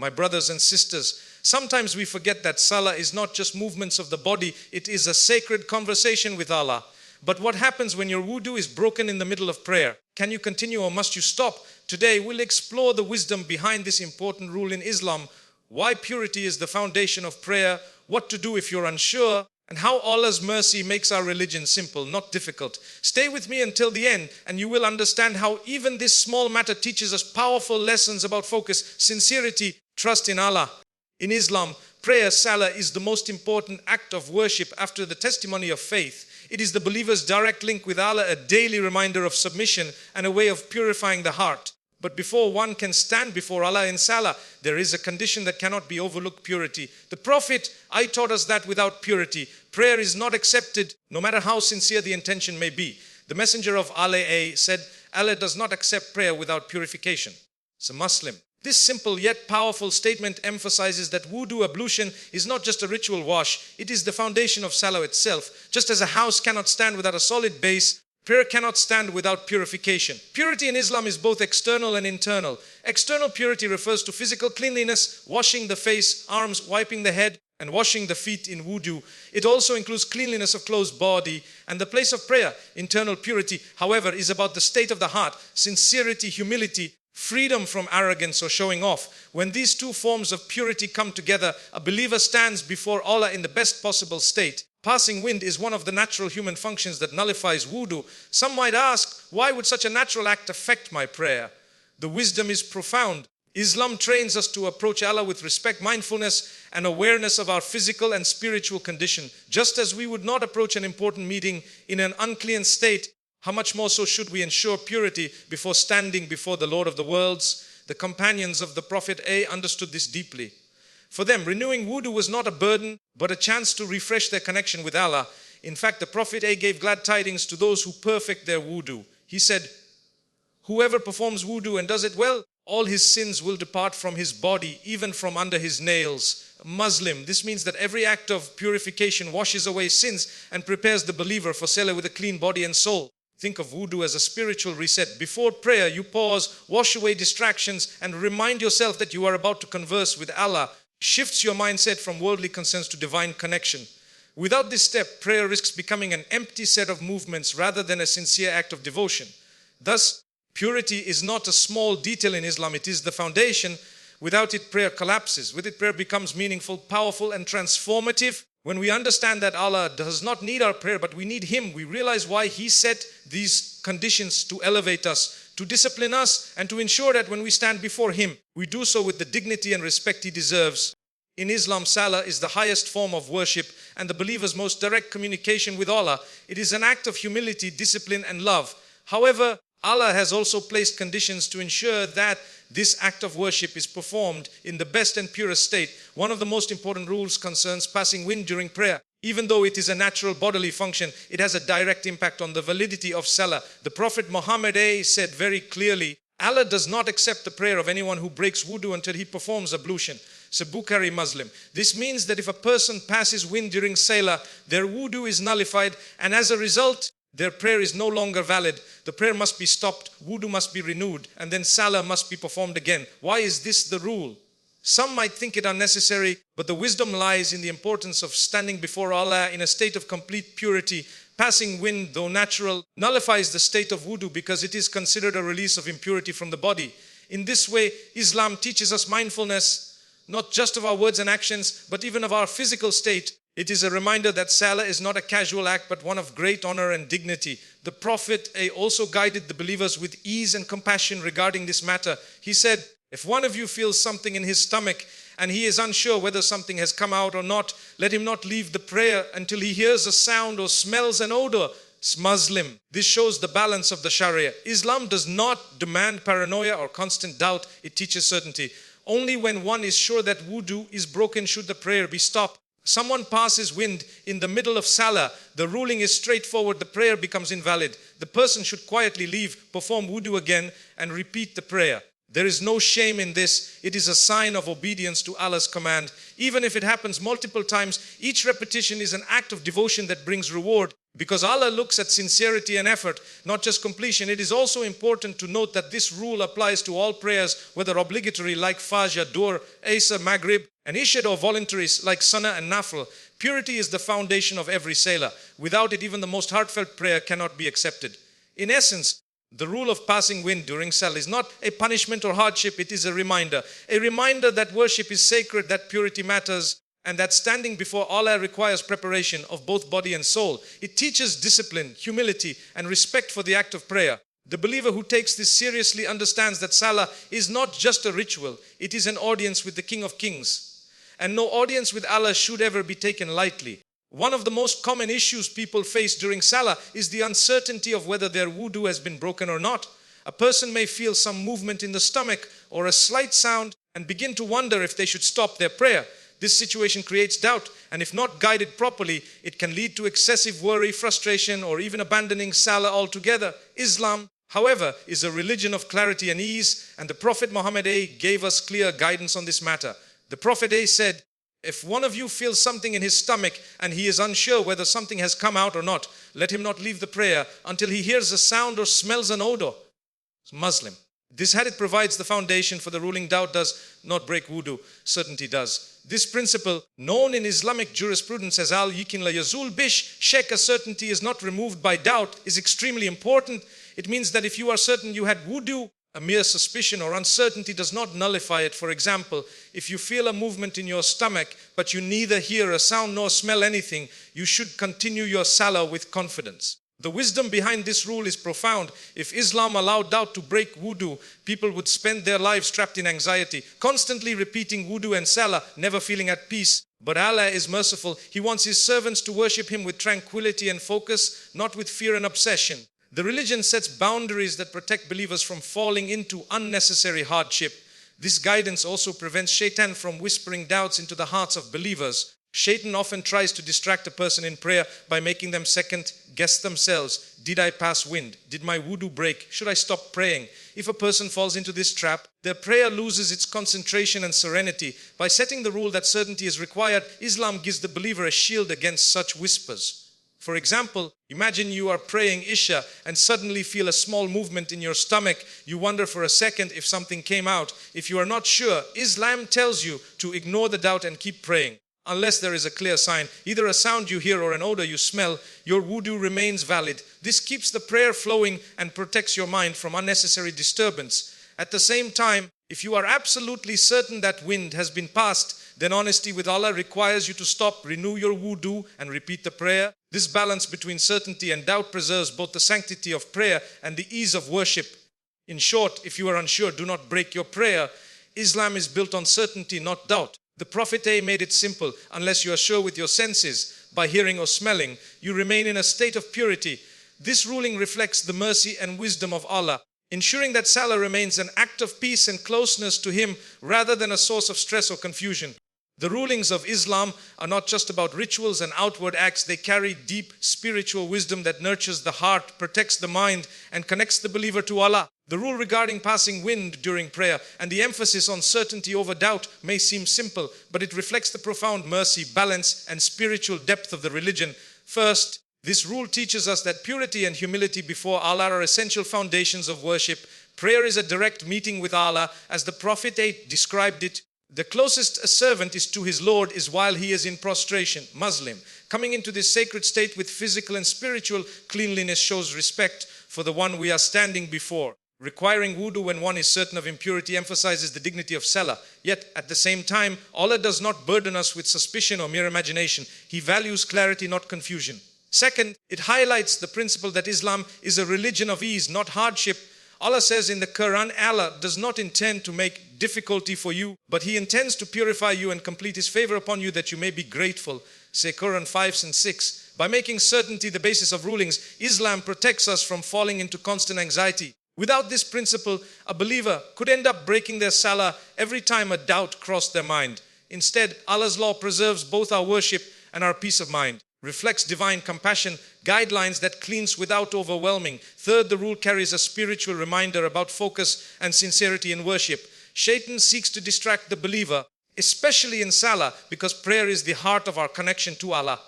My brothers and sisters, sometimes we forget that Salah is not just movements of the body, it is a sacred conversation with Allah. But what happens when your wudu is broken in the middle of prayer? Can you continue or must you stop? Today we'll explore the wisdom behind this important rule in Islam, why purity is the foundation of prayer, what to do if you're unsure, and how Allah's mercy makes our religion simple, not difficult. Stay with me until the end and you will understand how even this small matter teaches us powerful lessons about focus, sincerity, trust in Allah. In Islam, prayer, Salah, is the most important act of worship after the testimony of faith. It is the believer's direct link with Allah, a daily reminder of submission and a way of purifying the heart. But before one can stand before Allah in Salah, there is a condition that cannot be overlooked: purity. The Prophet taught us that without purity, prayer is not accepted, no matter how sincere the intention may be. The Messenger of Allah said, Allah does not accept prayer without purification. It's a Muslim. This simple yet powerful statement emphasizes that wudu, ablution, is not just a ritual wash. It is the foundation of Salah itself. Just as a house cannot stand without a solid base, prayer cannot stand without purification. Purity in Islam is both external and internal. External purity refers to physical cleanliness, washing the face, arms, wiping the head, and washing the feet in wudu. It also includes cleanliness of clothes, body, and the place of prayer. Internal purity, however, is about the state of the heart, sincerity, humility, freedom from arrogance or showing off. When these two forms of purity come together, a believer stands before Allah in the best possible state. Passing wind is one of the natural human functions that nullifies wudu. Some might ask, why would such a natural act affect my prayer? The wisdom is profound. Islam trains us to approach Allah with respect, mindfulness, and awareness of our physical and spiritual condition. Just as we would not approach an important meeting in an unclean state, how much more so should we ensure purity before standing before the Lord of the worlds? The companions of the Prophet understood this deeply. For them, renewing wudu was not a burden, but a chance to refresh their connection with Allah. In fact, the Prophet gave glad tidings to those who perfect their wudu. He said, whoever performs wudu and does it well, all his sins will depart from his body, even from under his nails. Muslim, this means that every act of purification washes away sins and prepares the believer for Salah with a clean body and soul. Think of wudu as a spiritual reset. Before prayer, you pause, wash away distractions, and remind yourself that you are about to converse with Allah. Shifts your mindset from worldly concerns to divine connection. Without this step, prayer risks becoming an empty set of movements rather than a sincere act of devotion. Thus, purity is not a small detail in Islam, it is the foundation. Without it, prayer collapses. With it, prayer becomes meaningful, powerful, and transformative. When we understand that Allah does not need our prayer, but we need Him, we realize why He set these conditions to elevate us, to discipline us, and to ensure that when we stand before Him, we do so with the dignity and respect He deserves. In Islam, Salah is the highest form of worship and the believer's most direct communication with Allah. It is an act of humility, discipline, and love. However, Allah has also placed conditions to ensure that this act of worship is performed in the best and purest state. One of the most important rules concerns passing wind during prayer. Even though it is a natural bodily function, it has a direct impact on the validity of Salah. The Prophet Muhammad said very clearly, Allah does not accept the prayer of anyone who breaks wudu until he performs ablution. It's a Bukhari Muslim. This means that if a person passes wind during Salah, their wudu is nullified, and as a result, their prayer is no longer valid. The prayer must be stopped, wudu must be renewed, and then Salah must be performed again. Why is this the rule? Some might think it unnecessary, but the wisdom lies in the importance of standing before Allah in a state of complete purity. Passing wind, though natural, nullifies the state of wudu because it is considered a release of impurity from the body. In this way, Islam teaches us mindfulness, not just of our words and actions, but even of our physical state. It is a reminder that Salah is not a casual act, but one of great honor and dignity. The Prophet also guided the believers with ease and compassion regarding this matter. He said, if one of you feels something in his stomach and he is unsure whether something has come out or not, let him not leave the prayer until he hears a sound or smells an odor. It's Muslim. This shows the balance of the Sharia. Islam does not demand paranoia or constant doubt. It teaches certainty. Only when one is sure that wudu is broken should the prayer be stopped. Someone passes wind in the middle of Salah. The ruling is straightforward. The prayer becomes invalid. The person should quietly leave, perform wudu again, and repeat the prayer. There is no shame in this. It is a sign of obedience to Allah's command. Even if it happens multiple times, each repetition is an act of devotion that brings reward. Because Allah looks at sincerity and effort, not just completion. It is also important to note that this rule applies to all prayers, whether obligatory like Fajr, Dhuhr, Asr, Maghrib, and Isha, or voluntary like Sunnah and Nafil. Purity is the foundation of every salah. Without it, even the most heartfelt prayer cannot be accepted. In essence, the rule of passing wind during Salah is not a punishment or hardship, it is a reminder. A reminder that worship is sacred, that purity matters, and that standing before Allah requires preparation of both body and soul. It teaches discipline, humility, and respect for the act of prayer. The believer who takes this seriously understands that Salah is not just a ritual, it is an audience with the King of Kings. And no audience with Allah should ever be taken lightly. One of the most common issues people face during Salah is the uncertainty of whether their wudu has been broken or not. A person may feel some movement in the stomach or a slight sound and begin to wonder if they should stop their prayer. This situation creates doubt, and if not guided properly, it can lead to excessive worry, frustration, or even abandoning Salah altogether. Islam, however, is a religion of clarity and ease, and the Prophet Muhammad gave us clear guidance on this matter. The Prophet said, "If one of you feels something in his stomach and he is unsure whether something has come out or not, let him not leave the prayer until he hears a sound or smells an odor." It's Muslim. This hadith provides the foundation for the ruling doubt does not break wudu, certainty does. This principle, known in Islamic jurisprudence as al-yakin la yazul bish, shak, a certainty is not removed by doubt, is extremely important. It means that if you are certain you had wudu, a mere suspicion or uncertainty does not nullify it. For example, if you feel a movement in your stomach, but you neither hear a sound nor smell anything, you should continue your salah with confidence. The wisdom behind this rule is profound. If Islam allowed doubt to break wudu, people would spend their lives trapped in anxiety, constantly repeating wudu and salah, never feeling at peace. But Allah is merciful. He wants His servants to worship Him with tranquility and focus, not with fear and obsession. The religion sets boundaries that protect believers from falling into unnecessary hardship. This guidance also prevents Shaytan from whispering doubts into the hearts of believers. Shaytan often tries to distract a person in prayer by making them second guess themselves. Did I pass wind? Did my wudu break? Should I stop praying? If a person falls into this trap, their prayer loses its concentration and serenity. By setting the rule that certainty is required, Islam gives the believer a shield against such whispers. For example, imagine you are praying Isha and suddenly feel a small movement in your stomach. You wonder for a second if something came out. If you are not sure, Islam tells you to ignore the doubt and keep praying. Unless there is a clear sign, either a sound you hear or an odor you smell, your wudu remains valid. This keeps the prayer flowing and protects your mind from unnecessary disturbance. At the same time, if you are absolutely certain that wind has been passed, then honesty with Allah requires you to stop, renew your wudu, and repeat the prayer. This balance between certainty and doubt preserves both the sanctity of prayer and the ease of worship. In short, if you are unsure, do not break your prayer. Islam is built on certainty, not doubt. The Prophet made it simple. Unless you are sure with your senses, by hearing or smelling, you remain in a state of purity. This ruling reflects the mercy and wisdom of Allah, ensuring that Salah remains an act of peace and closeness to Him rather than a source of stress or confusion. The rulings of Islam are not just about rituals and outward acts. They carry deep spiritual wisdom that nurtures the heart, protects the mind, and connects the believer to Allah. The rule regarding passing wind during prayer and the emphasis on certainty over doubt may seem simple, but it reflects the profound mercy, balance, and spiritual depth of the religion. First, this rule teaches us that purity and humility before Allah are essential foundations of worship. Prayer is a direct meeting with Allah, as the Prophet described it. The closest a servant is to his Lord is while he is in prostration. Muslim. Coming into this sacred state with physical and spiritual cleanliness shows respect for the one we are standing before. Requiring wudu when one is certain of impurity emphasizes the dignity of Salah. Yet, at the same time, Allah does not burden us with suspicion or mere imagination. He values clarity, not confusion. Second, it highlights the principle that Islam is a religion of ease, not hardship. Allah says in the Qur'an, Allah does not intend to make difficulty for you, but He intends to purify you and complete His favor upon you that you may be grateful. Say Quran 5 and 6. By making certainty the basis of rulings, Islam protects us from falling into constant anxiety. Without this principle, a believer could end up breaking their salah every time a doubt crossed their mind. Instead, Allah's law preserves both our worship and our peace of mind. reflects divine compassion, guidelines that cleanse without overwhelming. Third, the rule carries a spiritual reminder about focus and sincerity in worship. Shaytan seeks to distract the believer, especially in Salah, because prayer is the heart of our connection to Allah.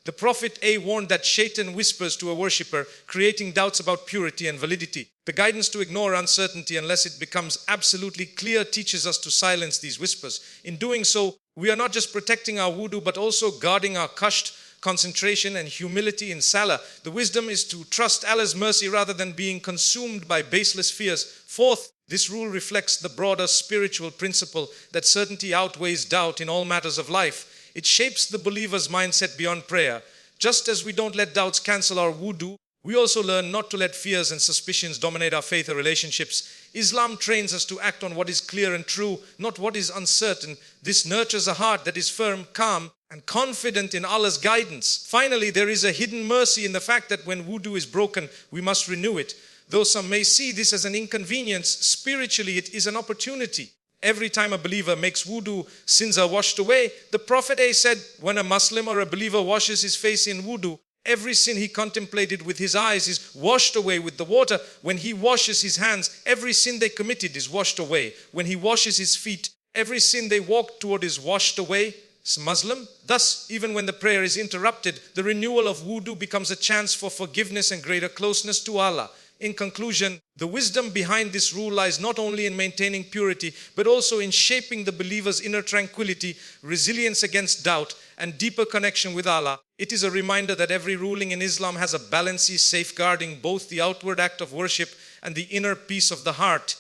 The Prophet warned that Shaytan whispers to a worshipper, creating doubts about purity and validity. The guidance to ignore uncertainty unless it becomes absolutely clear teaches us to silence these whispers. In doing so, we are not just protecting our wudu, but also guarding our kasht, concentration and humility in Salah. The wisdom is to trust Allah's mercy rather than being consumed by baseless fears. Fourth, this rule reflects the broader spiritual principle that certainty outweighs doubt in all matters of life. It shapes the believer's mindset beyond prayer. Just as we don't let doubts cancel our wudu, we also learn not to let fears and suspicions dominate our faith or relationships. Islam trains us to act on what is clear and true, not what is uncertain. This nurtures a heart that is firm, calm, and confident in Allah's guidance. Finally, there is a hidden mercy in the fact that when wudu is broken, we must renew it. Though some may see this as an inconvenience, spiritually it is an opportunity. Every time a believer makes wudu, sins are washed away. The Prophet said, when a Muslim or a believer washes his face in wudu, every sin he contemplated with his eyes is washed away with the water. When he washes his hands, every sin they committed is washed away. When he washes his feet, every sin they walked toward is washed away. Muslim. Thus, even when the prayer is interrupted, the renewal of wudu becomes a chance for forgiveness and greater closeness to Allah. In conclusion, the wisdom behind this rule lies not only in maintaining purity, but also in shaping the believer's inner tranquility, resilience against doubt, and deeper connection with Allah. It is a reminder that every ruling in Islam has a balance safeguarding both the outward act of worship and the inner peace of the heart.